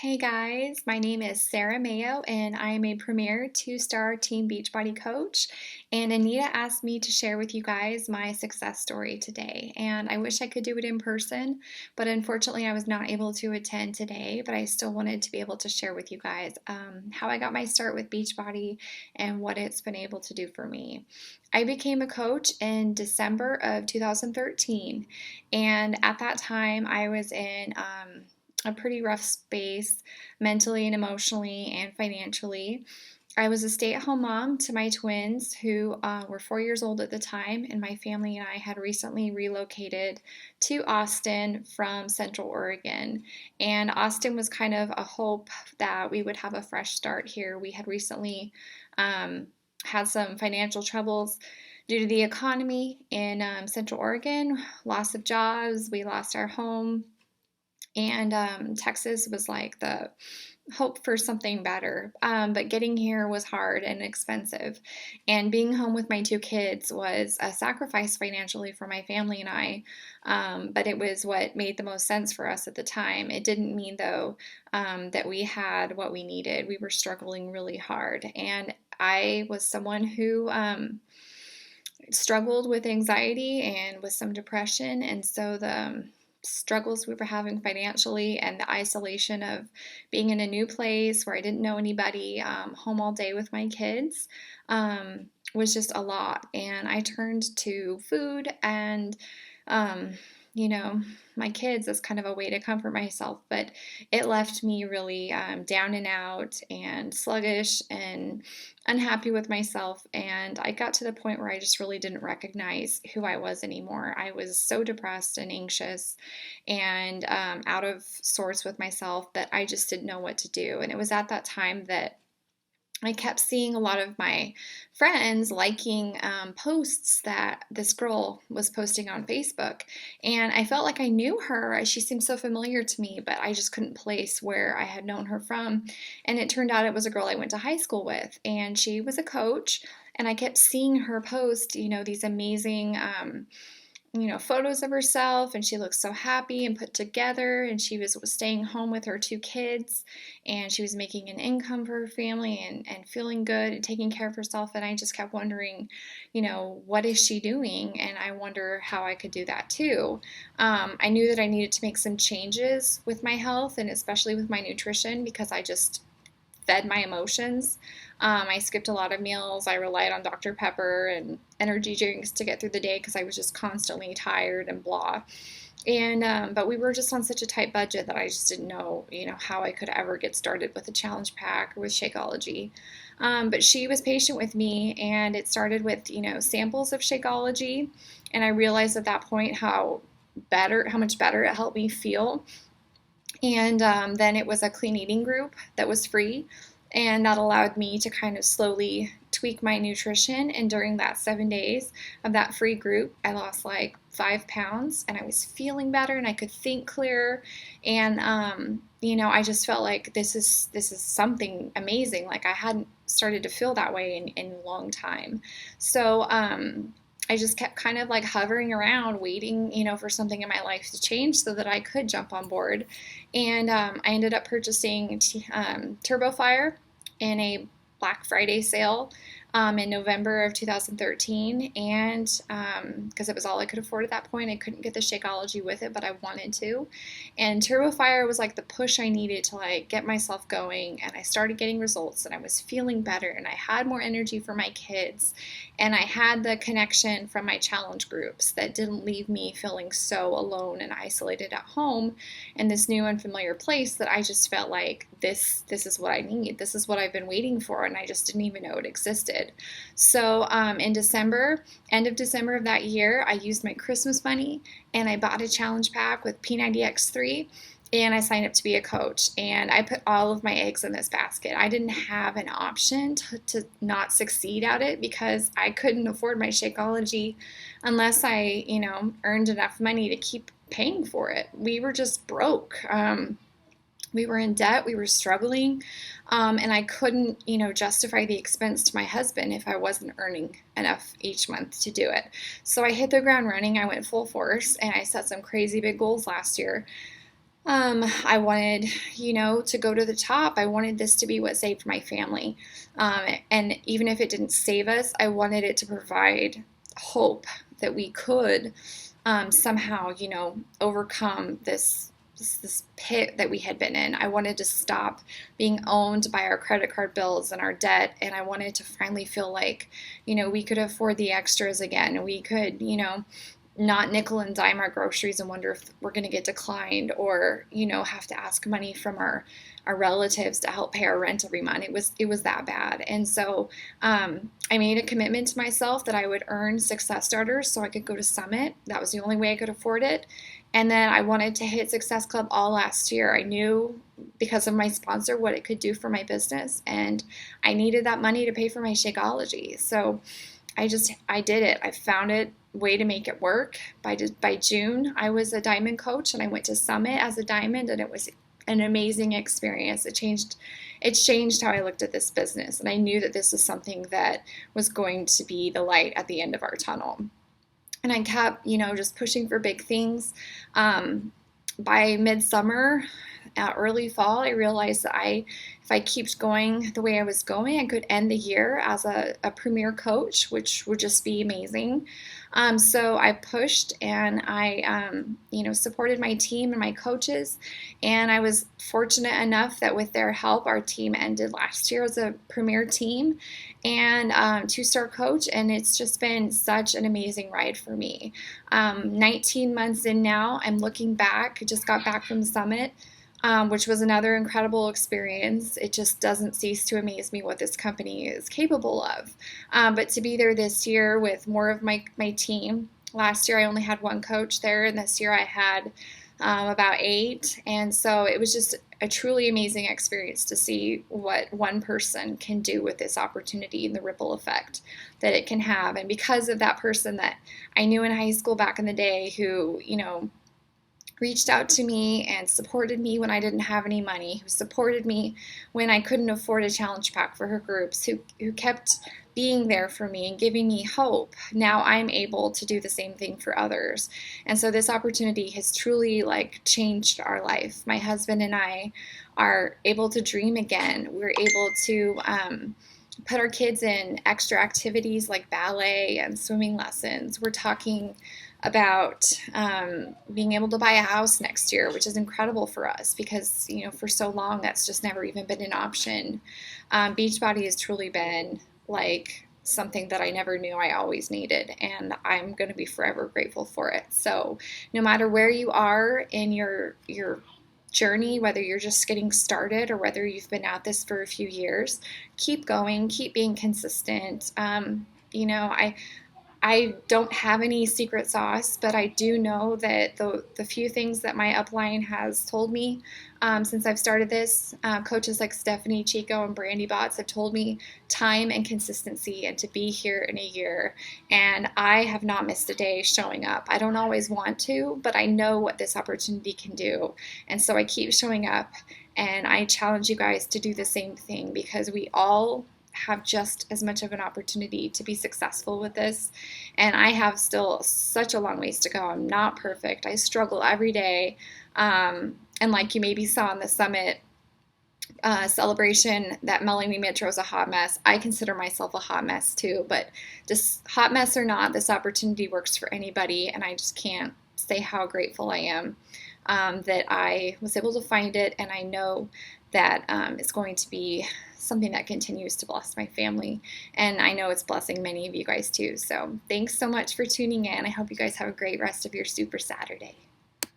Hey guys, my name is Sarah Mayo and I am a premier two-star Team Beachbody coach. And Anita asked me to share with you guys my success story today. And I wish I could do it in person, but unfortunately I was not able to attend today, but I still wanted to be able to share with you guys how I got my start with Beachbody and what it's been able to do for me. I became a coach in December of 2013, and at that time I was in a pretty rough space mentally and emotionally and financially. I was a stay-at-home mom to my twins who were 4 years old at the time, and my family and I had recently relocated to Austin from Central Oregon. And Austin was kind of a hope that we would have a fresh start here. We had recently had some financial troubles due to the economy in Central Oregon, loss of jobs, we lost our home, and Texas was like the hope for something better. But getting here was hard and expensive. And being home with my two kids was a sacrifice financially for my family and I. But it was what made the most sense for us at the time. It didn't mean, though, that we had what we needed. We were struggling really hard. And I was someone who struggled with anxiety and with some depression. And so the struggles we were having financially and the isolation of being in a new place where I didn't know anybody, home all day with my kids, was just a lot. And I turned to food and, you know, my kids as kind of a way to comfort myself, but it left me really down and out and sluggish and unhappy with myself. And I got to the point where I just really didn't recognize who I was anymore. I was so depressed and anxious and out of sorts with myself that I just didn't know what to do. And it was at that time that I kept seeing a lot of my friends liking posts that this girl was posting on Facebook. And I felt like I knew her. She seemed so familiar to me, but I just couldn't place where I had known her from. And it turned out it was a girl I went to high school with. And she was a coach. And I kept seeing her post, these amazing photos of herself, and she looked so happy and put together, and she was staying home with her two kids, and she was making an income for her family and feeling good and taking care of herself. And I just kept wondering, what is she doing? And I wonder how I could do that too. I knew that I needed to make some changes with my health and especially with my nutrition because I just fed my emotions. I skipped a lot of meals. I relied on Dr. Pepper and energy drinks to get through the day because I was just constantly tired and blah. And but we were just on such a tight budget that I just didn't know, how I could ever get started with a challenge pack or with Shakeology. But she was patient with me, and it started with samples of Shakeology, and I realized at that point how much better it helped me feel. And then it was a clean eating group that was free, and that allowed me to kind of slowly tweak my nutrition. And during that 7 days of that free group, I lost like 5 pounds, and I was feeling better, and I could think clearer. And I just felt like this is something amazing. Like I hadn't started to feel that way in a long time. So I just kept kind of like hovering around, waiting, for something in my life to change so that I could jump on board. And I ended up purchasing Turbo Fire in a Black Friday sale in November of 2013. And because it was all I could afford at that point, I couldn't get the Shakeology with it, but I wanted to. And Turbo Fire was like the push I needed to like get myself going. And I started getting results, and I was feeling better, and I had more energy for my kids. And I had the connection from my challenge groups that didn't leave me feeling so alone and isolated at home in this new unfamiliar place that I just felt like this is what I need. This is what I've been waiting for, and I just didn't even know it existed. So in December, end of December of that year, I used my Christmas money and I bought a challenge pack with P90X3, and I signed up to be a coach, and I put all of my eggs in this basket. I didn't have an option to not succeed at it because I couldn't afford my Shakeology unless I, earned enough money to keep paying for it. We were just broke. We were in debt, we were struggling, and I couldn't, justify the expense to my husband if I wasn't earning enough each month to do it. So I hit the ground running. I went full force, and I set some crazy big goals last year. I wanted, to go to the top. I wanted this to be what saved my family. And even if it didn't save us, I wanted it to provide hope that we could somehow, overcome this pit that we had been in. I wanted to stop being owned by our credit card bills and our debt, and I wanted to finally feel like, we could afford the extras again. We could, not nickel and dime our groceries and wonder if we're going to get declined, or have to ask money from our relatives to help pay our rent every month. It was that bad. And so I made a commitment to myself that I would earn Success Starters so I could go to Summit. That was the only way I could afford it. And then I wanted to hit Success Club all last year. I knew because of my sponsor what it could do for my business, and I needed that money to pay for my Shakeology. So I did it. I found it way to make it work. By June, I was a diamond coach, and I went to Summit as a diamond, and it was an amazing experience. It changed how I looked at this business, and I knew that this was something that was going to be the light at the end of our tunnel. And I kept, just pushing for big things. By midsummer, early fall, I realized that if I keep going the way I was going, I could end the year as a premier coach, which would just be amazing. So I pushed, and I, supported my team and my coaches, and I was fortunate enough that with their help, our team ended last year as a premier team and two-star coach, and it's just been such an amazing ride for me. 19 months in now, I'm looking back. I just got back from Summit, which was another incredible experience. It just doesn't cease to amaze me what this company is capable of. But to be there this year with more of my team, last year I only had one coach there, and this year I had about 8. And so it was just a truly amazing experience to see what one person can do with this opportunity and the ripple effect that it can have. And because of that person that I knew in high school back in the day who, reached out to me and supported me when I didn't have any money, who supported me when I couldn't afford a challenge pack for her groups, who kept being there for me and giving me hope. Now I'm able to do the same thing for others. And so this opportunity has truly changed our life. My husband and I are able to dream again. We're able to put our kids in extra activities like ballet and swimming lessons. We're talking about being able to buy a house next year, which is incredible for us because, for so long that's just never even been an option. Beachbody has truly been something that I never knew I always needed, and I'm going to be forever grateful for it. So no matter where you are in your journey, whether you're just getting started or whether you've been at this for a few years, keep going, keep being consistent. I don't have any secret sauce, but I do know that the few things that my upline has told me since I've started this, coaches like Stephanie Chico and Brandy Botts have told me time and consistency and to be here in a year. And I have not missed a day showing up. I don't always want to, but I know what this opportunity can do. And so I keep showing up, and I challenge you guys to do the same thing because we all have just as much of an opportunity to be successful with this. And I have still such a long ways to go. I'm not perfect. I struggle every day. And like you maybe saw in the Summit celebration, that Melanie Mitro is a hot mess. I consider myself a hot mess too, but just hot mess or not, this opportunity works for anybody. And I just can't say how grateful I am that I was able to find it. And I know that it's going to be something that continues to bless my family. And I know it's blessing many of you guys too. So thanks so much for tuning in. I hope you guys have a great rest of your Super Saturday.